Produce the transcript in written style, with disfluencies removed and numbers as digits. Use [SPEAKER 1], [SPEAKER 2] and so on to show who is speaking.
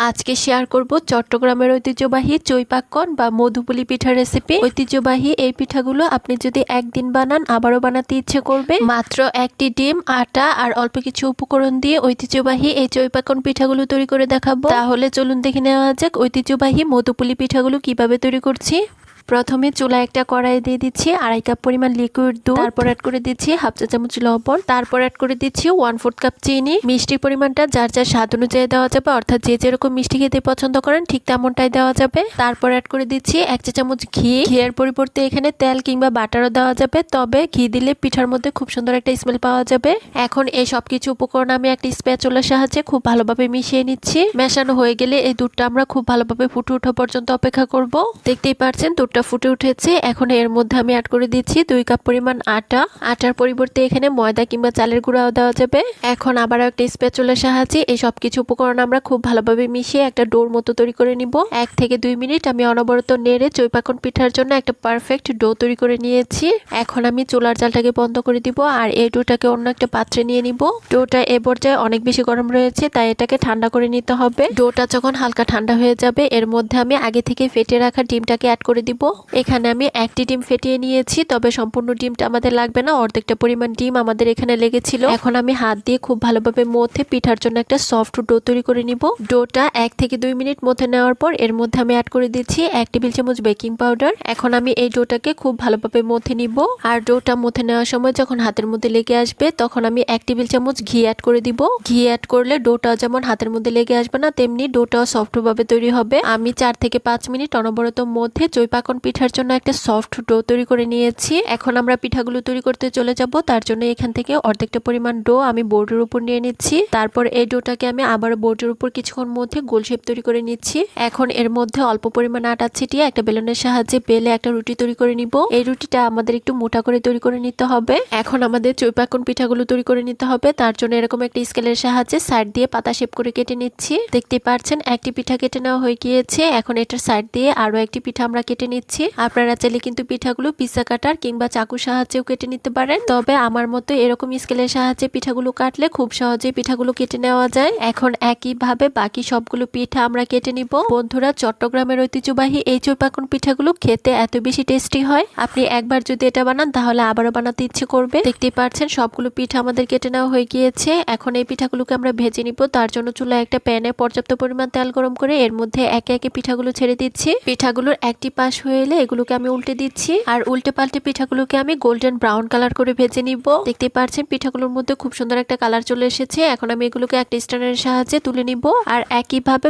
[SPEAKER 1] আজকে শেয়ার করব চট্টগ্রামের ঐতিহ্যবাহী চৈপাক্কন বা মধুপুলি পিঠার রেসিপি। ঐতিহ্যবাহী এই পিঠাগুলো আপনি যদি একদিন বানান আবারও বানাতে ইচ্ছে করবে। মাত্র একটি ডিম, আটা আর অল্প কিছু উপকরণ দিয়ে ঐতিহ্যবাহী এই চৈপাক্কন পিঠাগুলো তৈরি করে দেখাবো। তাহলে চলুন দেখে নেওয়া যাক ঐতিহ্যবাহী মধুপুলি পিঠাগুলো কিভাবে তৈরি করছি। প্রথমে চুলায় একটা কড়াই দিয়ে দিচ্ছি 2.5 কাপ পরিমাণ লিকুইড দুধ, তারপর অ্যাড করে দিচ্ছি হাফ চা চামচ লবণ, তারপর অ্যাড করে দিচ্ছি 1/4 কাপ চিনি। মিষ্টির পরিমাণটা যার যার স্বাদ অনুযায়ী দেওয়া যাবে, অর্থাৎ যে যেরকম মিষ্টি খেতে পছন্দ করেন ঠিক তেমনটাই দেওয়া যাবে। তারপর অ্যাড করে দিচ্ছি 1 চা চামচ ঘি। ঘিয়ের পরিবর্তে এখানে তেল কিংবা বাটারও দেওয়া যাবে, তবে ঘি দিলে পিঠার মধ্যে খুব সুন্দর একটা স্মেল পাওয়া যাবে। এখন এই সবকিছু উপকরণ আমি একটা স্প্যাচুলার সাহায্যে খুব ভালোভাবে মিশিয়ে নিচ্ছি। মেশানো হয়ে গেলে এই দুধটা আমরা খুব ভালোভাবে ফুটে ওঠা পর্যন্ত অপেক্ষা করব। দেখতেই পাচ্ছেন দুধটা ফুটে উঠেছে। এখন এর মধ্যে আমি অ্যাড করে দিচ্ছি 2 কাপ পরিমাণ আটা। আটার পরিবর্তে এখানে ময়দা কিংবা চালের গুঁড়াও দেওয়া যাবে। এখন আবার একটা স্প্যাচুলার সাহায্যে এই সবকিছু উপকরণ আমরা খুব ভালোভাবে মিশিয়ে একটা ডোর মতো তৈরি করে নিব। 1 থেকে 2 মিনিট আমি অনবরত নেড়ে চৈপাক্কন পিঠার জন্য একটা পারফেক্ট ডো তৈরি করে নিয়েছি। এখন আমি চুলার জালটাকে বন্ধ করে দিব আর এই ডোটাকে অন্য একটা পাত্রে নিয়ে নিব। ডোটা এ পর্যায়ে অনেক বেশি গরম রয়েছে, তাই এটাকে ঠান্ডা করে নিতে হবে। ডোটা যখন হালকা ঠান্ডা হয়ে যাবে এর মধ্যে আমি আগে থেকে ফেটে রাখা ডিমটাকে অ্যাড করে দিব। এখানে আমি একটি ডিম ফেটিয়ে নিয়েছি, তবে সম্পূর্ণ ডিমটা আমাদের লাগবে না, অর্ধেকটা পরিমাণ ডিম আমাদের এখানে লেগেছিল। এখন আমি হাত দিয়ে খুব ভালোভাবে মথে পিঠার জন্য একটা সফট ডো তৈরি করে নিব। ডোটা 1 থেকে 2 মিনিট মথে নেওয়ার পর এর মধ্যে আমি অ্যাড করে দিচ্ছি 1 টেবিল চামচ বেকিং পাউডার। এখন আমি এই ডোটাকে খুব ভালোভাবে মথে নিব। আর ডোটা মথে নেওয়ার সময় যখন হাতের মধ্যে লেগে আসবে তখন আমি 1 টেবিল চামচ ঘি অ্যাড করে দিব। ঘি অ্যাড করলে ডোটা যেমন হাতের মধ্যে লেগে আসবে না, তেমনি ডোটাও সফটভাবে তৈরি হবে। আমি 4 থেকে 5 মিনিট অনবরত মধ্যে চৈপাক্কন পিঠার জন্য একটা সফট ডো তৈরি করে নিয়েছি। এখন আমরা পিঠাগুলো তৈরি করতে চলে যাব। তার জন্য এখান থেকে অর্ধেকটা পরিমাণ ডো আমি বোর্ডের উপর নিয়ে নিচ্ছি। তারপর এই ডোটাকে আমি আবার বোর্ডের উপর কিছুক্ষণ মধ্যে গোল শেপ তৈরি করে নিচ্ছি। এখন এর মধ্যে অল্প পরিমাণ আটা ছিটিয়ে একটা বেলনের সাহায্যে বেলে একটা রুটি তৈরি করে নিব। এই রুটিটা আমাদের একটু মোটা করে তৈরি করে নিতে হবে। এখন আমাদের চৈপাক্কন পিঠাগুলো তৈরি করে নিতে হবে। তার জন্য এরকম একটা স্কেলের সাহায্যে সাইড দিয়ে পাতা শেপ করে কেটে নিচ্ছি। দেখতে পাচ্ছেন একটি পিঠা কেটে নেওয়া হয়ে গিয়েছে। এখন এটার সাইড দিয়ে আরো একটি পিঠা আমরা কেটে নিচ্ছি। আপনারা চাইলে কিন্তু পিঠাগুলো পিৎজা কাটার কিংবা চাকুর সাহায্যেও কেটে নিতে পারেন, তবে আমার মতে এরকম স্কেলের সাহায্যে পিঠাগুলো কাটলে খুব সহজেই পিঠাগুলো কেটে নেওয়া যায়। এখন একইভাবে বাকি সবগুলো পিঠা আমরা কেটে নিব। বন্ধুরা, চট্টগ্রামের ঐতিহ্যবাহী এই চৈপাক্কন পিঠাগুলো খেতে এত বেশি টেস্টি হয়, আপনি একবার যদি এটা বানান তাহলে আবারও বানাতে ইচ্ছে করবে। দেখতেই পাচ্ছেন সবগুলো পিঠা আমাদের কেটে নেওয়া হয়ে গিয়েছে। এখন এই পিঠাগুলোকে আমরা ভেজে নিব। তার জন্য চুলায় একটা প্যানে পর্যাপ্ত পরিমাণ তেল গরম করে এর মধ্যে একে একে পিঠাগুলো ছেড়ে দিচ্ছি। পিঠাগুলোর একটি পাশ হয়ে এলে এগুলোকে আমি উল্টে দিচ্ছি আর উল্টে পাল্টে পিঠাগুলোকে আমি গোল্ডেন ব্রাউন কালার করে ভেজে নিব। দেখতে পাচ্ছেন পিঠাগুলোর মধ্যে খুব সুন্দর একটা কালার চলে এসেছে। এখন আমি এগুলোকে একটা স্ট্যান্ডের সাহায্যে তুলে নিব আর একইভাবে